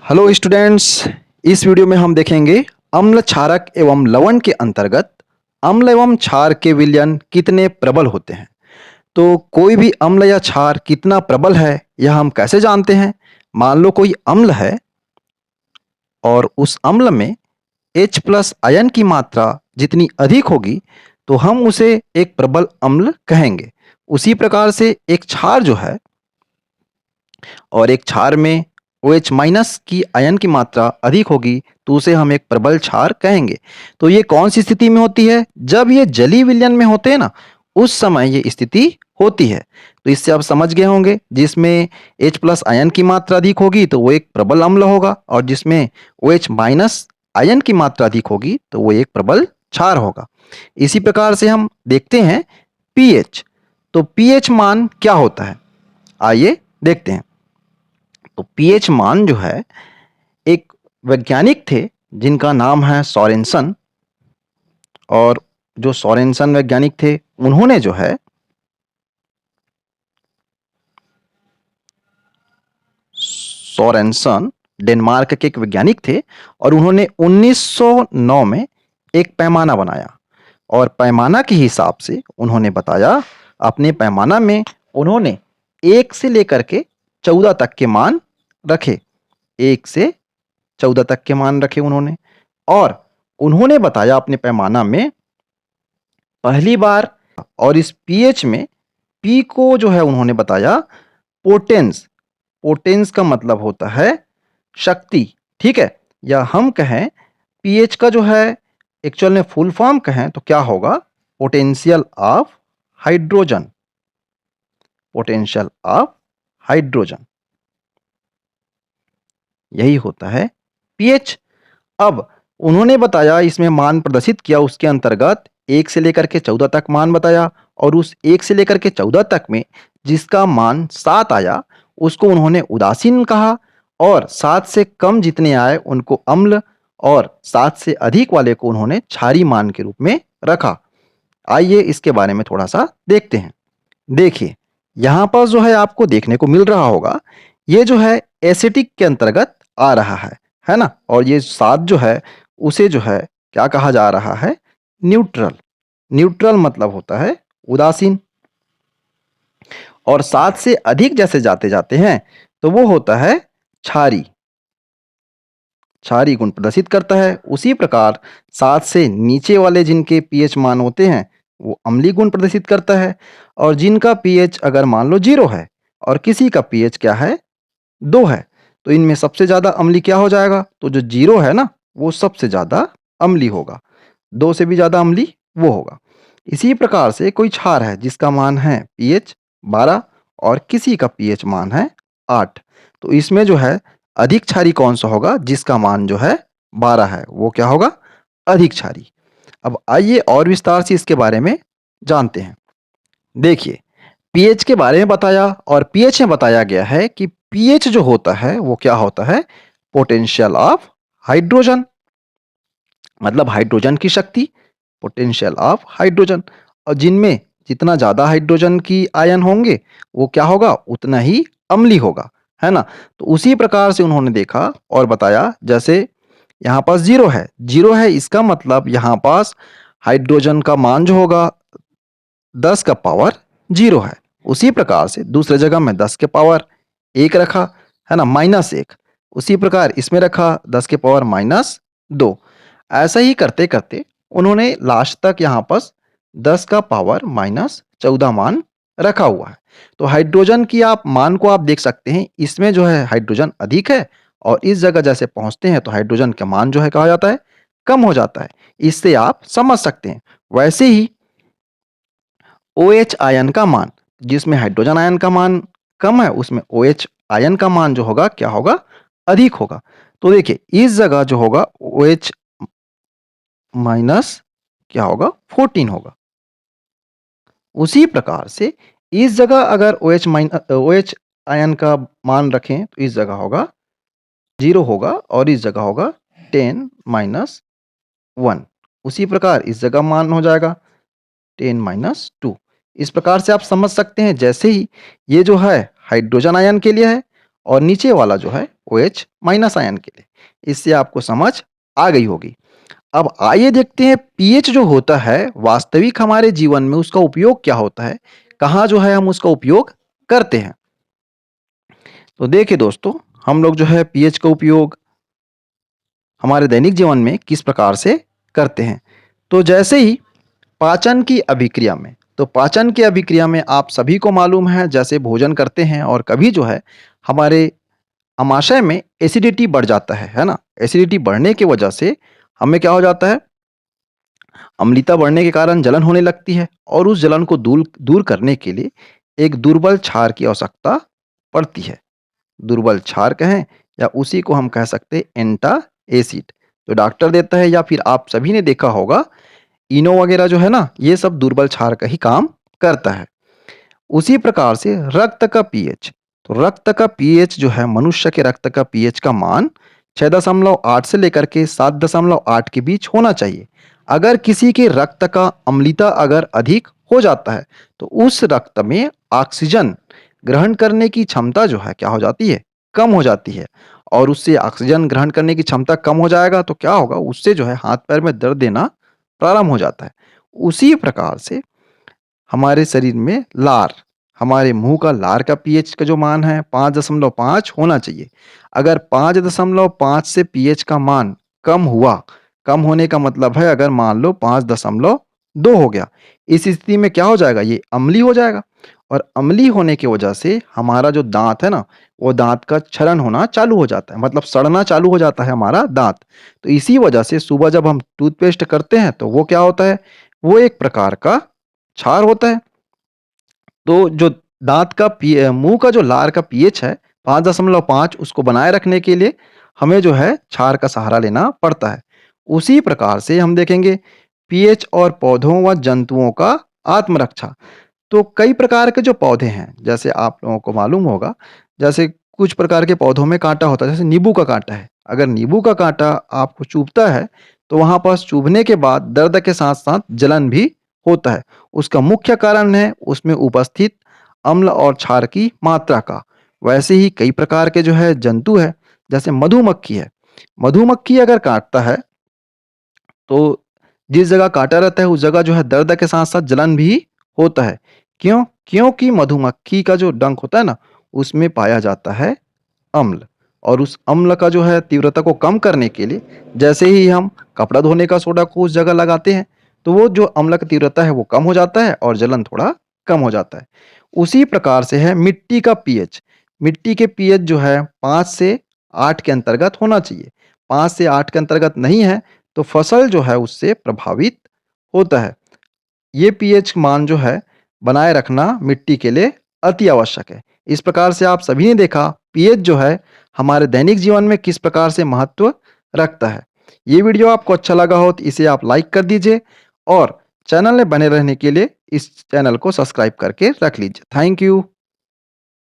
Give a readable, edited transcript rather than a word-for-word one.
Hello students. इस video में हम देखेंगे अम्ल क्षारक एवं लवण के अंतर्गत अम्ल एवं क्षार के विलयन कितने प्रबल होते हैं। तो कोई भी अम्ल या क्षार कितना प्रबल है यह हम कैसे जानते हैं। मान लो कोई अम्ल है और उस अम्ल में H प्लस आयन की मात्रा जितनी अधिक होगी तो हम उसे एक प्रबल अम्ल कहेंगे। उसी प्रकार से एक क्षार जो है और एक क्षार में OH माइनस की आयन की मात्रा अधिक होगी तो उसे हम एक प्रबल क्षार कहेंगे। तो ये कौन सी स्थिति में होती है? जब ये जलीय विलयन में होते हैं ना, उस समय ये स्थिति होती है। तो इससे आप समझ गए होंगे, जिसमें H प्लस आयन की मात्रा अधिक होगी तो वो एक प्रबल अम्ल होगा और जिसमें OH माइनस आयन की मात्रा अधिक होगी तो वो एक प्रबल क्षार होगा। इसी प्रकार से हम देखते हैं pH। तो pH मान क्या होता है, आइए देखते हैं। तो पीएच मान जो है, एक वैज्ञानिक थे जिनका नाम है सोरेनसन। और जो सोरेनसन वैज्ञानिक थे उन्होंने जो है सोरेनसन डेनमार्क के एक वैज्ञानिक थे और उन्होंने 1909 में एक पैमाना बनाया और पैमाना के हिसाब से उन्होंने बताया, अपने पैमाना में उन्होंने 1 से लेकर के 14 तक के मान रखे। 1 से 14 तक के मान रखे उन्होंने। और उन्होंने बताया अपने पैमाना में पहली बार, और इस पीएच में पी को जो है उन्होंने बताया पोटेंस। पोटेंस का मतलब होता है शक्ति, ठीक है। या हम कहें पीएच का जो है एक्चुअल में फुल फॉर्म कहें तो क्या होगा, potential of hydrogen. Potential of hydrogen, यही होता है पीएच। अब उन्होंने बताया, इसमें मान प्रदर्शित किया, उसके अंतर्गत 1 से लेकर के 14 तक मान बताया और उस 1 से लेकर के 14 तक में जिसका मान 7 आया उसको उन्होंने उदासीन कहा, और 7 से कम जितने आए उनको अम्ल, और 7 से अधिक वाले को उन्होंने क्षारीय मान के रूप में रखा। आइए इसके बारे में थोड़ा सा देखते हैं। देखिए, यहाँ पर जो है आपको देखने को मिल रहा होगा, ये जो है एसिटिक के अंतर्गत आ रहा है ना। और ये 7 जो है उसे जो है क्या कहा जा रहा है, न्यूट्रल। न्यूट्रल मतलब होता है उदासीन। और 7 से अधिक जैसे जाते जाते हैं तो वो होता है क्षारी। क्षारी गुण प्रदर्शित करता है। उसी प्रकार 7 से नीचे वाले जिनके पीएच मान होते हैं वो अम्लीय गुण प्रदर्शित करता है। और जिनका पीएच अगर मान लो 0 है और किसी का पीएच क्या है, 2 है, तो इनमें सबसे ज़्यादा अम्लीय क्या हो जाएगा, तो जो 0 है ना वो सबसे ज़्यादा अम्लीय होगा। 2 से भी ज़्यादा अम्लीय वो होगा। इसी प्रकार से कोई क्षार है जिसका मान है पीएच 12 और किसी का पीएच मान है 8, तो इसमें जो है अधिक क्षारी कौन सा होगा, जिसका मान जो है 12 है वो क्या होगा, अधिक क्षारी। अब आइए और विस्तार से इसके बारे में जानते हैं। देखिए, पीएच के बारे में बताया और पीएच में बताया गया है कि पीएच जो होता है वो क्या होता है, पोटेंशियल ऑफ हाइड्रोजन, मतलब हाइड्रोजन की शक्ति, पोटेंशियल ऑफ हाइड्रोजन। और जिनमें जितना ज़्यादा हाइड्रोजन की आयन होंगे वो क्या होगा, उतना ही अम्लीय होगा, है ना। तो उसी प्रकार से उन्होंने देखा और बताया, जैसे यहाँ पास 0 है, 0 है इसका मतलब यहाँ पास हाइड्रोजन का मान जो होगा 10 का पावर 0 है। उसी प्रकार से दूसरे जगह में 10 के पावर 1 रखा, है ना, -1। उसी प्रकार इसमें रखा 10 के पावर -2। ऐसा ही करते करते उन्होंने लास्ट तक यहाँ पर 10 का पावर -14 मान रखा हुआ है। तो हाइड्रोजन की आप मान को आप देख सकते हैं, इसमें जो है हाइड्रोजन अधिक है और इस जगह जैसे पहुंचते हैं तो हाइड्रोजन का मान जो है कहा जाता है कम हो जाता है। इससे आप समझ सकते हैं। वैसे ही OH आयन का मान, जिसमें हाइड्रोजन आयन का मान कम है उसमें OH आयन का मान जो होगा क्या होगा, अधिक होगा। तो देखिए इस जगह जो होगा OH माइनस क्या होगा, 14 होगा। उसी प्रकार से इस जगह अगर OH आयन का मान रखें तो इस जगह होगा 0 होगा और इस जगह होगा 10 माइनस 1। उसी प्रकार इस जगह मान हो जाएगा 10 - 2। इस प्रकार से आप समझ सकते हैं, जैसे ही ये जो है हाइड्रोजन आयन के लिए है और नीचे वाला जो है OH माइनस आयन के लिए। इससे आपको समझ आ गई होगी। अब आइए देखते हैं पीएच जो होता है वास्तविक हमारे जीवन में उसका उपयोग क्या होता है, कहाँ जो है हम उसका उपयोग करते हैं। तो देखिए दोस्तों, हम लोग जो है पीएच का उपयोग हमारे दैनिक जीवन में किस प्रकार से करते हैं। तो जैसे ही पाचन की अभिक्रिया में, तो पाचन की अभिक्रिया में आप सभी को मालूम है जैसे भोजन करते हैं और कभी जो है हमारे आमाशय में एसिडिटी बढ़ जाता है ना? एसिडिटी बढ़ने की वजह से हमें क्या हो जाता है, अम्लता बढ़ने के कारण जलन होने लगती है और उस जलन को दूर दूर करने के लिए एक दुर्बल क्षार की आवश्यकता पड़ती है। दुर्बल क्षार कहें या उसी को हम कह सकते हैं एंटा एसिड, तो डॉक्टर देता है या फिर आप सभी ने देखा होगा इनो वगैरह जो है ना, ये सब दुर्बल क्षार का ही काम करता है। उसी प्रकार से रक्त का पीएच, तो रक्त का पीएच जो है मनुष्य के रक्त का पीएच का मान 6.8 से लेकर के 7.8 के बीच होना चाहिए। अगर किसी के रक्त का अम्लता अगर अधिक हो जाता है तो उस रक्त में ऑक्सीजन ग्रहण करने की क्षमता जो है क्या हो जाती है, कम हो जाती है। और उससे ऑक्सीजन ग्रहण करने की क्षमता कम हो जाएगा तो क्या होगा, उससे जो है हाथ पैर में दर्द देना प्रारंभ हो जाता है। उसी प्रकार से हमारे शरीर में लार, हमारे मुंह का लार का पीएच का जो मान है 5.5 होना चाहिए। अगर 5.5 से पीएच का मान कम हुआ, कम होने का मतलब है अगर मान लो 5.2 हो गया, इस स्थिति में क्या हो जाएगा, ये अम्लीय हो जाएगा। और अम्लीय होने की वजह से हमारा जो दांत है ना, वो दांत का क्षरण होना चालू हो जाता है, मतलब सड़ना चालू हो जाता है हमारा दांत। तो इसी वजह से सुबह जब हम टूथपेस्ट करते हैं तो वो क्या होता है, वो एक प्रकार का क्षार होता है। तो जो दांत का मुंह का जो लार का पीएच है 5.5, उसको बनाए रखने के लिए हमें जो है क्षार का सहारा लेना पड़ता है। उसी प्रकार से हम देखेंगे पीएच और पौधों व जंतुओं का आत्मरक्षा। तो कई प्रकार के जो पौधे हैं, जैसे आप लोगों को मालूम होगा, जैसे कुछ प्रकार के पौधों में कांटा होता है, जैसे नींबू का कांटा है। अगर नींबू का कांटा आपको चुभता है तो वहां पास चुभने के बाद दर्द के साथ साथ जलन भी होता है। उसका मुख्य कारण है उसमें उपस्थित अम्ल और क्षार की मात्रा का। वैसे ही कई प्रकार के जो है जंतु है, जैसे मधुमक्खी है। मधुमक्खी अगर काटता है तो जिस जगह काटा रहता है उस जगह जो है दर्द के साथ साथ जलन भी होता है। क्यों? क्योंकि मधुमक्खी का जो डंक होता है ना, उसमें पाया जाता है अम्ल। और उस अम्ल का जो है तीव्रता को कम करने के लिए जैसे ही हम कपड़ा धोने का सोडा को उस जगह लगाते हैं तो वो जो अम्ल की तीव्रता है वो कम हो जाता है और जलन थोड़ा कम हो जाता है। उसी प्रकार से है मिट्टी का पीएच। मिट्टी के पीएच जो है 5 से 8 के अंतर्गत होना चाहिए। 5 से 8 के अंतर्गत नहीं है तो फसल जो है उससे प्रभावित होता है। ये पीएच मान जो है बनाए रखना मिट्टी के लिए अति आवश्यक है। इस प्रकार से आप सभी ने देखा पीएच जो है हमारे दैनिक जीवन में किस प्रकार से महत्व रखता है। ये वीडियो आपको अच्छा लगा हो तो इसे आप लाइक कर दीजिए और चैनल में बने रहने के लिए इस चैनल को सब्सक्राइब करके रख लीजिए। Thank you.